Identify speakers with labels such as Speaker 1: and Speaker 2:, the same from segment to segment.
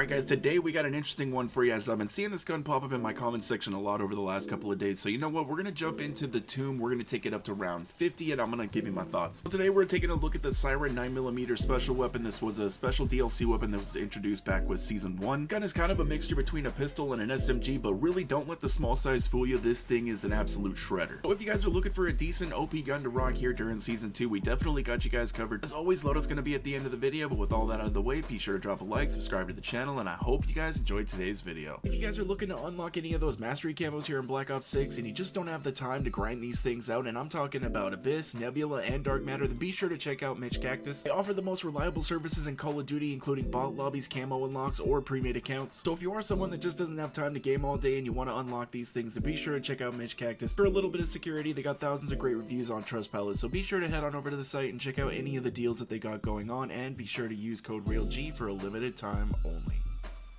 Speaker 1: Alright guys, today we got an interesting one for you, as I've been seeing this gun pop up in my comment section a lot over the last couple of days. So you know what, we're going to jump into the tomb, we're going to take it up to round 50 and I'm going to give you my thoughts. So today we're taking a look at the Siren 9mm special weapon. This was a special DLC weapon that was introduced back with season 1. Gun is kind of a mixture between a pistol and an SMG, but really don't let the small size fool you, this thing is an absolute shredder. So if you guys are looking for a decent OP gun to rock here during season 2, we definitely got you guys covered. As always, Loadout's going to be at the end of the video, but with all that out of the way, be sure to drop a like, subscribe to the channel, and I hope you guys enjoyed today's video. If you guys are looking to unlock any of those mastery camos here in Black Ops 6 and you just don't have the time to grind these things out, and I'm talking about Abyss, Nebula, and Dark Matter, then be sure to check out Mitch Cactus. They offer the most reliable services in Call of Duty, including bot lobbies, camo unlocks, or pre-made accounts. So if you are someone that just doesn't have time to game all day and you want to unlock these things, then be sure to check out Mitch Cactus. For a little bit of security, they got thousands of great reviews on Trustpilot, so be sure to head on over to the site and check out any of the deals that they got going on, and be sure to use code TheRealGhost for a limited time only.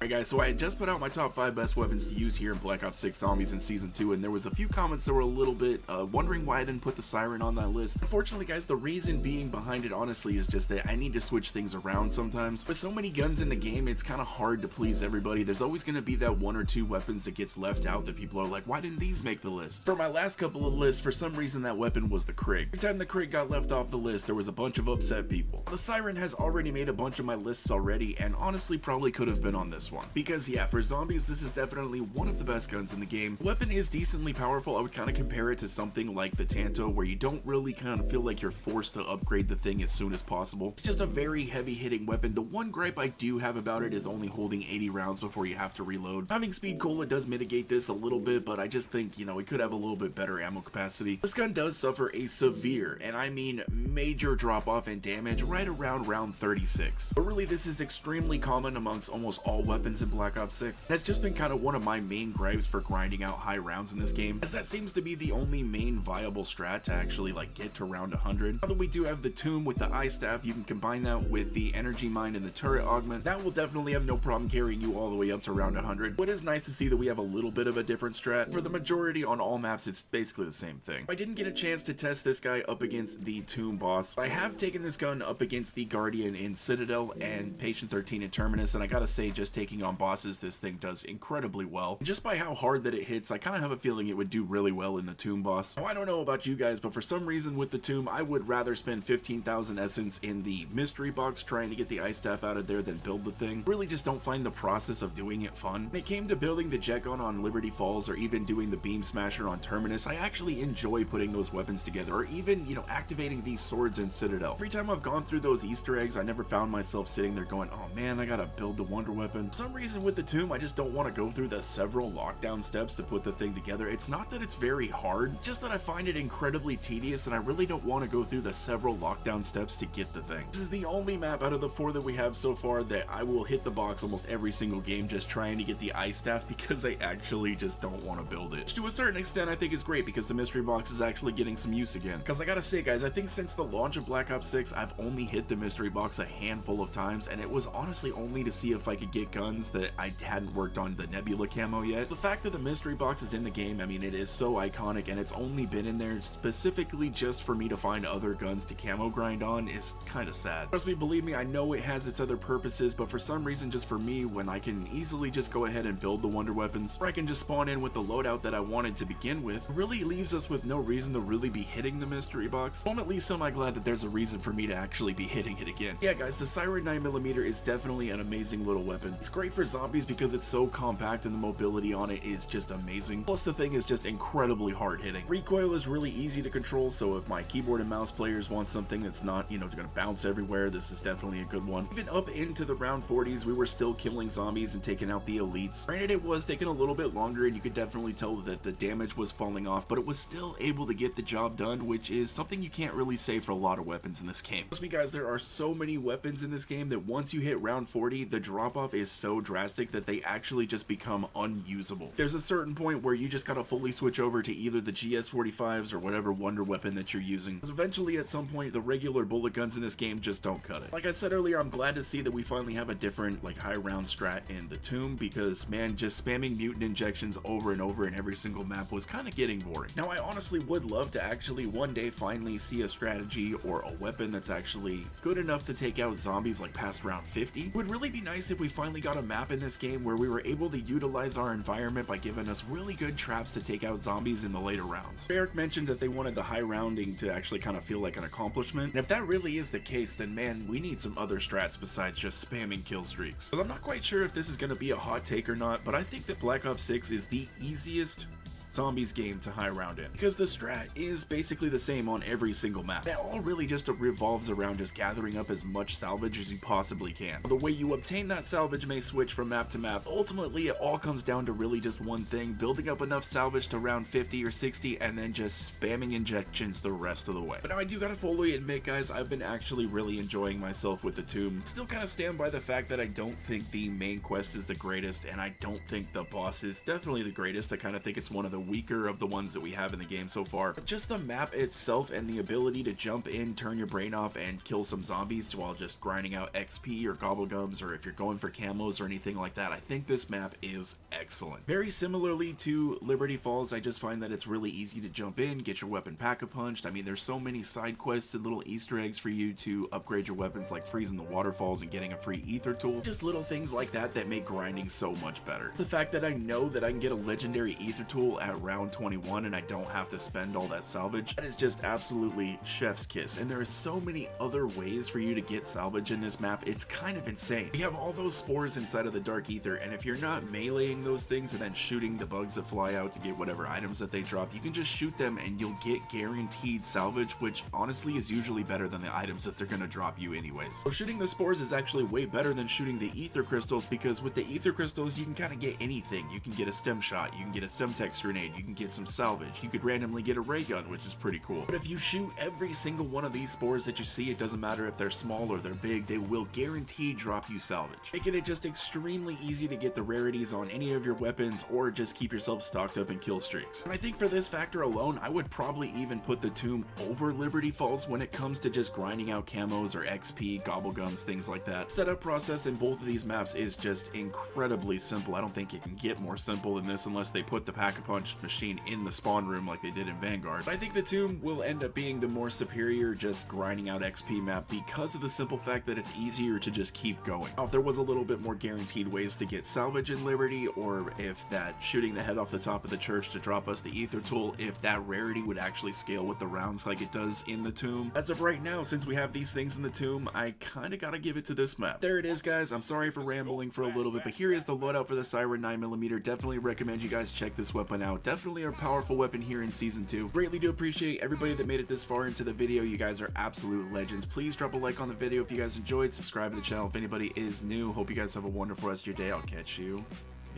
Speaker 1: Alright guys, so I had just put out my top 5 best weapons to use here in Black Ops 6 Zombies in Season 2, and there was a few comments that were a little bit wondering why I didn't put the Siren on that list. Unfortunately guys, the reason being behind it honestly is just that I need to switch things around sometimes. With so many guns in the game, it's kind of hard to please everybody. There's always going to be that one or two weapons that gets left out that people are like, why didn't these make the list? For my last couple of lists, for some reason that weapon was the Krig. Every time the Krig got left off the list, there was a bunch of upset people. The Siren has already made a bunch of my lists already, and honestly probably could have been on this one. Because yeah, for zombies, this is definitely one of the best guns in the game. The weapon is decently powerful. I would kind of compare it to something like the Tanto, where you don't really kind of feel like you're forced to upgrade the thing as soon as possible. It's just a very heavy hitting weapon. The one gripe I do have about it is only holding 80 rounds before you have to reload. Having speed cola does mitigate this a little bit, but I just think, you know, it could have a little bit better ammo capacity. This gun does suffer a severe, and I mean major drop off in damage right around round 36. But really, this is extremely common amongst almost all weapons in Black Ops 6. That's just been kind of one of my main gripes for grinding out high rounds in this game, as that seems to be the only main viable strat to actually like get to round 100. Now that we do have the tomb with the eye staff, you can combine that with the energy mine and the turret augment. That will definitely have no problem carrying you all the way up to round 100. But it is nice to see that we have a little bit of a different strat. For the majority on all maps, it's basically the same thing. I didn't get a chance to test this guy up against the tomb boss. I have taken this gun up against the Guardian in Citadel and Patient 13 in Terminus, and I gotta say, just taking on bosses, this thing does incredibly well. Just by how hard that it hits, I kind of have a feeling it would do really well in the tomb boss. Now, I don't know about you guys, but for some reason with the tomb, I would rather spend 15,000 essence in the mystery box trying to get the ice staff out of there than build the thing. Really just don't find the process of doing it fun. When it came to building the jet gun on Liberty Falls, or even doing the beam smasher on Terminus, I actually enjoy putting those weapons together, or even, you know, activating these swords in Citadel. Every time I've gone through those Easter eggs, I never found myself sitting there going, oh man, I gotta build the wonder weapon. For some reason with the tomb, I just don't want to go through the several lockdown steps to put the thing together. It's not that it's very hard, just that I find it incredibly tedious, and I really don't want to go through the several lockdown steps to get the thing. This is the only map out of the 4 that we have so far that I will hit the box almost every single game just trying to get the ice staff, because I actually just don't want to build it. Which to a certain extent I think is great, because the mystery box is actually getting some use again. Because I gotta say guys, I think since the launch of Black Ops 6, I've only hit the mystery box a handful of times, and it was honestly only to see if I could get guns that I hadn't worked on the Nebula camo yet. The fact that the mystery box is in the game, I mean, it is so iconic, and it's only been in there specifically just for me to find other guns to camo grind on is kind of sad. Trust me, believe me, I know it has its other purposes, but for some reason, just for me, when I can easily just go ahead and build the wonder weapons, or I can just spawn in with the loadout that I wanted to begin with, really leaves us with no reason to really be hitting the mystery box. So I'm at least semi-glad that there's a reason for me to actually be hitting it again. Yeah guys, the Siren 9mm is definitely an amazing little weapon. It's great for zombies because it's so compact and the mobility on it is just amazing. Plus the thing is just incredibly hard hitting. Recoil is really easy to control, so if my keyboard and mouse players want something that's not, you know, gonna bounce everywhere, this is definitely a good one. Even up into the round 40s, we were still killing zombies and taking out the elites. Granted, it was taking a little bit longer and you could definitely tell that the damage was falling off, but it was still able to get the job done, which is something you can't really say for a lot of weapons in this game. Trust me guys, there are so many weapons in this game that once you hit round 40, the drop off is so drastic that they actually just become unusable. There's a certain point where you just gotta fully switch over to either the GS45s or whatever wonder weapon that you're using, because eventually at some point the regular bullet guns in this game just don't cut it. Like I said earlier, I'm glad to see that we finally have a different like high round strat in the tomb, because man, just spamming mutant injections over and over in every single map was kind of getting boring. Now I honestly would love to actually one day finally see a strategy or a weapon that's actually good enough to take out zombies like past round 50. It would really be nice if we finally got got a map in this game where we were able to utilize our environment by giving us really good traps to take out zombies in the later rounds. Eric mentioned that they wanted the high rounding to actually kind of feel like an accomplishment, and if that really is the case, then man, we need some other strats besides just spamming kill streaks. But I'm not quite sure if this is going to be a hot take or not, but I think that Black Ops 6 is the easiest zombies game to high round in, because the strat is basically the same on every single map. It all really just revolves around just gathering up as much salvage as you possibly can. The way you obtain that salvage may switch from map to map. Ultimately, it all comes down to really just one thing: building up enough salvage to round 50 or 60 and then just spamming injections the rest of the way. But now I do gotta fully admit, guys, I've been actually really enjoying myself with the tomb. Still kind of stand by the fact that I don't think the main quest is the greatest, and I don't think the boss is definitely the greatest. I kind of think it's one of the weaker of the ones that we have in the game so far. But just the map itself and the ability to jump in, turn your brain off, and kill some zombies while just grinding out XP or Gobblegums, or if you're going for camos or anything like that, I think this map is excellent. Very similarly to Liberty Falls, I just find that it's really easy to jump in, get your weapon pack-a-punched. I mean, there's so many side quests and little Easter eggs for you to upgrade your weapons, like freezing the waterfalls and getting a free ether tool. Just little things like that that make grinding so much better. The fact that I know that I can get a legendary ether tool at round 21 and I don't have to spend all that salvage, that is just absolutely chef's kiss. And there are so many other ways for you to get salvage in this map, it's kind of insane. You have all those spores inside of the dark ether, and if you're not meleeing those things and then shooting the bugs that fly out to get whatever items that they drop, you can just shoot them and you'll get guaranteed salvage, which honestly is usually better than the items that they're gonna drop you anyways. So shooting the spores is actually way better than shooting the ether crystals, because with the ether crystals you can kind of get anything. You can get a stem shot, you can get a semtex grenade, you can get some salvage, you could randomly get a ray gun, which is pretty cool. But if you shoot every single one of these spores that you see, it doesn't matter if they're small or they're big, they will guaranteed drop you salvage, making it just extremely easy to get the rarities on any of your weapons or just keep yourself stocked up in kill streaks. And I think for this factor alone, I would probably even put the tomb over Liberty Falls when it comes to just grinding out camos or XP, Gobblegums, things like that. Setup process in both of these maps is just incredibly simple. I don't think it can get more simple than this unless they put the pack-a-punch machine in the spawn room like they did in Vanguard. But I think the tomb will end up being the more superior just grinding out XP map because of the simple fact that it's easier to just keep going. Now, if there was a little bit more guaranteed ways to get salvage in Liberty, or if that shooting the head off the top of the church to drop us the ether tool, if that rarity would actually scale with the rounds like it does in the tomb. As of right now, since we have these things in the tomb, I kinda gotta give it to this map. There it is, guys. I'm sorry for rambling for a little bit, but here is the loadout for the Siren 9mm. Definitely recommend you guys check this weapon out. Definitely a powerful weapon here in Season 2. Greatly do appreciate everybody that made it this far into the video. You guys are absolute legends. Please drop a like on the video if you guys enjoyed. Subscribe to the channel if anybody is new. Hope you guys have a wonderful rest of your day. I'll catch you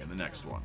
Speaker 1: in the next one.